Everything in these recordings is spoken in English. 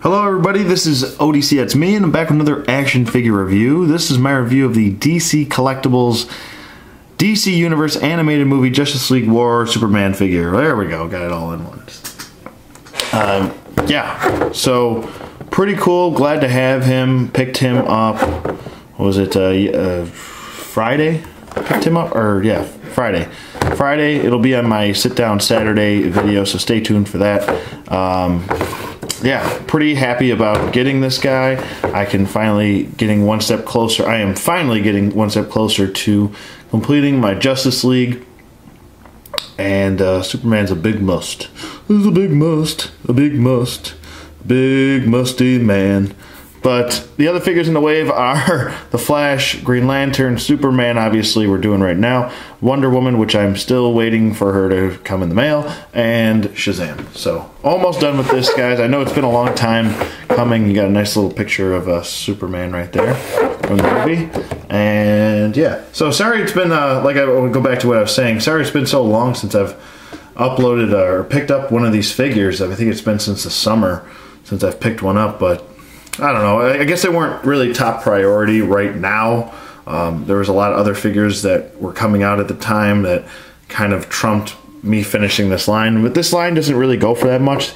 Hello everybody, this is ODC, that's me, and I'm back with another action figure review. This is my review of the DC Collectibles DC Universe animated movie Justice League War Superman figure. There we go, got it all in once. Yeah, so pretty cool, glad to have him. Picked him up, what was it, Friday? Picked him up, or yeah, Friday. Friday, it'll be on my sit down Saturday video, so stay tuned for that. Yeah, pretty happy about getting this guy. I am finally getting one step closer to completing my Justice League. And Superman's a big must. This is a big must. A big must. Big musty man. But the other figures in the wave are the Flash, Green Lantern, Superman, obviously we're doing right now, Wonder Woman, which I'm still waiting for her to come in the mail, and Shazam. So, almost done with this, guys. I know it's been a long time coming. You got a nice little picture of Superman right there from the movie. And, yeah. So, sorry it's been, like I would go back to what I was saying, sorry it's been so long since I've uploaded or picked up one of these figures. I think it's been since the summer since I've picked one up, but I don't know. I guess they weren't really top priority right now. There was a lot of other figures that were coming out at the time that kind of trumped me finishing this line. But this line doesn't really go for that much.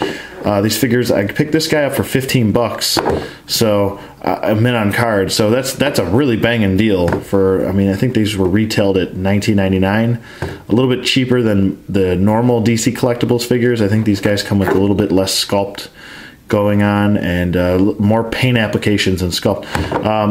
These figures, I picked this guy up for 15 bucks. So I'm in on card. So that's a really banging deal for, I mean, I think these were retailed at $19.99. A little bit cheaper than the normal DC Collectibles figures. I think these guys come with a little bit less sculpt going on and more paint applications and sculpt.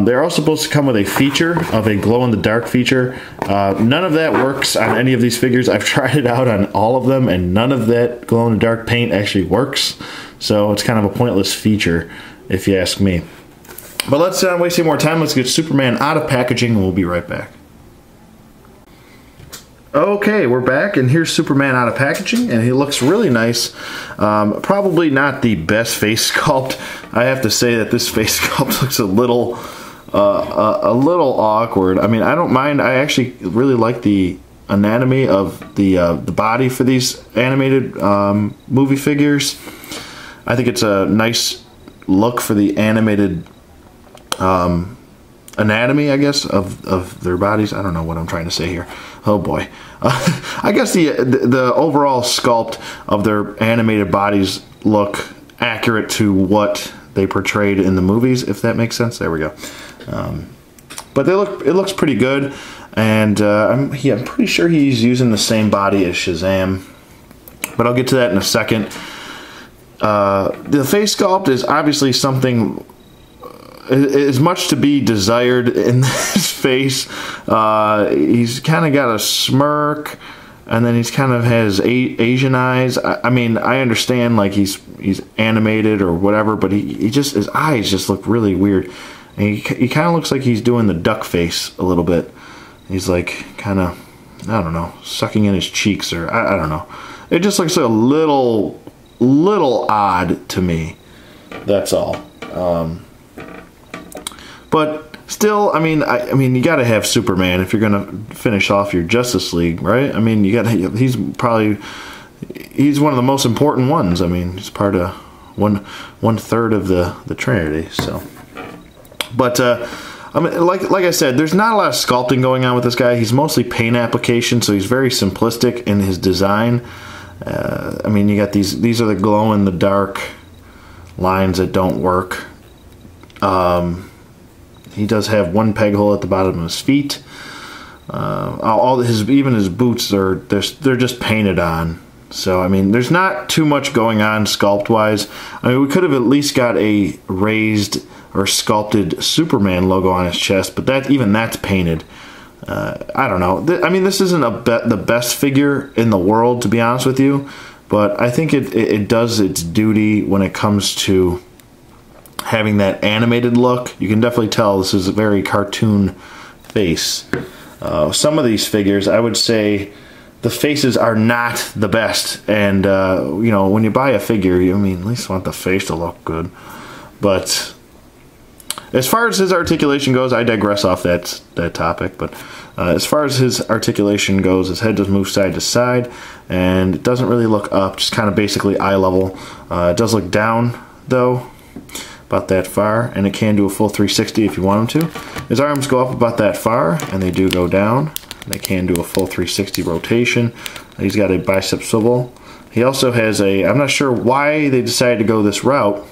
They're all supposed to come with a feature of a glow-in-the-dark feature. None of that works on any of these figures. I've tried it out on all of them and none of that glow-in-the-dark paint actually works. So it's kind of a pointless feature if you ask me. But let's not waste any more time. Let's get Superman out of packaging and we'll be right back. Okay, we're back, and here's Superman out of packaging, and he looks really nice. Probably not the best face sculpt. I have to say that this face sculpt looks a little awkward. I mean, I don't mind. I actually really like the anatomy of the body for these animated movie figures. I think it's a nice look for the animated anatomy, I guess, of their bodies. I don't know what I'm trying to say here. Oh boy. I guess the overall sculpt of their animated bodies look accurate to what they portrayed in the movies, if that makes sense. There we go. But it looks pretty good, and I'm pretty sure he's using the same body as Shazam, but I'll get to that in a second. The face sculpt is obviously something is much to be desired in this face. He's kind of got a smirk, and then he's kind of has Asian eyes. I mean, I understand like he's animated or whatever, but he just, his eyes just look really weird. And he kind of looks like he's doing the duck face a little bit. He's like kind of, I don't know, sucking in his cheeks, or I don't know. It just looks a little odd to me. That's all. But still, I mean, you got to have Superman if you're gonna finish off your Justice League, right? I mean, he's one of the most important ones. I mean, he's part of one third of the Trinity. So, but I mean, like I said, there's not a lot of sculpting going on with this guy. He's mostly paint application, so he's very simplistic in his design. I mean, you got these are the glow in the dark lines that don't work. He does have one peg hole at the bottom of his feet. Even his boots they're just painted on. So I mean, there's not too much going on sculpt wise. I mean, we could have at least got a raised or sculpted Superman logo on his chest, but even that's painted. I don't know. I mean, this isn't the best figure in the world, to be honest with you, but I think it does its duty when it comes to having that animated look. You can definitely tell this is a very cartoon face. Some of these figures, I would say the faces are not the best, and you know, when you buy a figure, I mean, at least want the face to look good. But as far as his articulation goes, I digress off that topic, but as far as his articulation goes, his head does move side to side, and it doesn't really look up, just kind of basically eye level. It does look down, though. about that far, and it can do a full 360 if you want them to. His arms go up about that far, and they do go down. They can do a full 360 rotation. He's got a bicep swivel. He also has a, I'm not sure why they decided to go this route,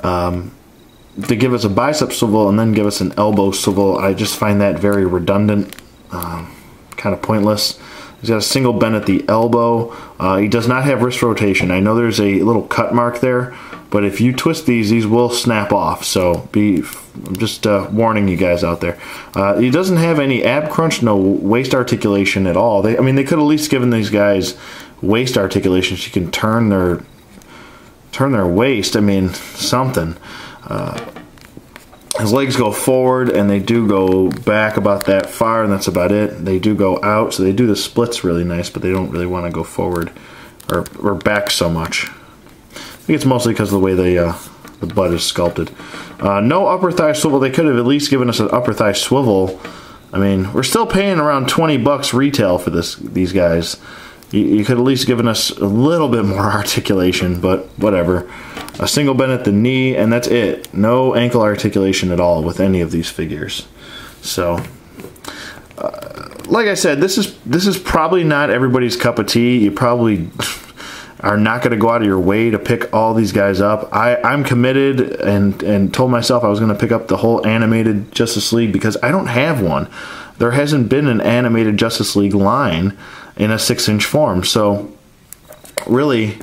to give us a bicep swivel and then give us an elbow swivel. I just find that very redundant, kind of pointless. He's got a single bend at the elbow. He does not have wrist rotation. I know there's a little cut mark there, but if you twist these will snap off. So I'm just warning you guys out there. He doesn't have any ab crunch, no waist articulation at all. I mean, they could at least given these guys waist articulation so you can turn their waist. I mean, something. His legs go forward and they do go back about that far, and that's about it. They do go out, so they do the splits really nice, but they don't really want to go forward or back so much. I think it's mostly because of the way the butt is sculpted. No upper thigh swivel. They could have at least given us an upper thigh swivel. I mean, we're still paying around 20 bucks retail for these guys. You could at least given us a little bit more articulation, but whatever. A single bend at the knee, and that's it. No ankle articulation at all with any of these figures. So, like I said, this is probably not everybody's cup of tea. You probably are not going to go out of your way to pick all these guys up. I'm committed and told myself I was going to pick up the whole animated Justice League because I don't have one. There hasn't been an animated Justice League line in a 6-inch form, so really,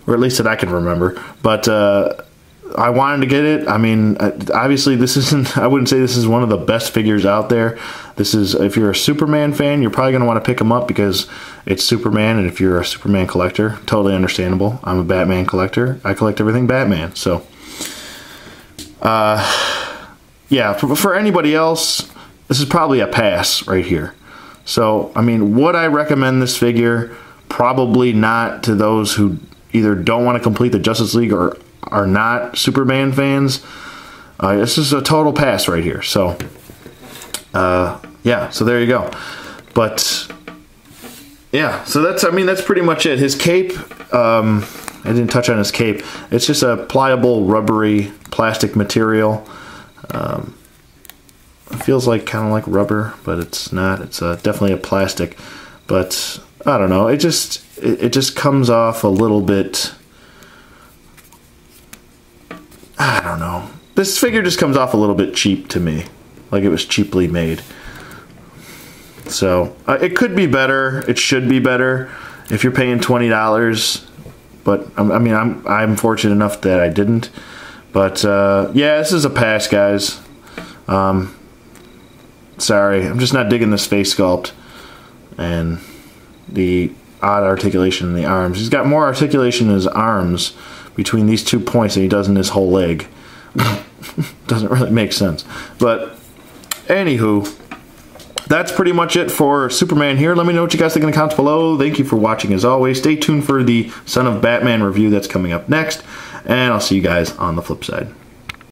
or at least that I can remember, but I wanted to get it. I mean, obviously this isn't, I wouldn't say this is one of the best figures out there. This is, if you're a Superman fan, you're probably going to want to pick him up because it's Superman, and if you're a Superman collector, totally understandable. I'm a Batman collector. I collect everything Batman, so yeah, for anybody else, this is probably a pass right here. So, I mean, would I recommend this figure? Probably not to those who either don't want to complete the Justice League or are not Superman fans. This is a total pass right here. So, yeah, so there you go. But, yeah, so that's, I mean, that's pretty much it. His cape, I didn't touch on his cape. It's just a pliable, rubbery plastic material. It feels like kind of like rubber, but it's not. It's definitely a plastic. But I don't know. It just comes off a little bit. I don't know. This figure just comes off a little bit cheap to me, like it was cheaply made. So it could be better. It should be better if you're paying $20. But I mean, I'm fortunate enough that I didn't. But yeah, this is a pass, guys. Sorry, I'm just not digging this face sculpt and the odd articulation in the arms. He's got more articulation in his arms between these 2 points than he does in his whole leg. Doesn't really make sense. But anywho, that's pretty much it for Superman here. Let me know what you guys think in the comments below. Thank you for watching as always. Stay tuned for the Son of Batman review that's coming up next. And I'll see you guys on the flip side.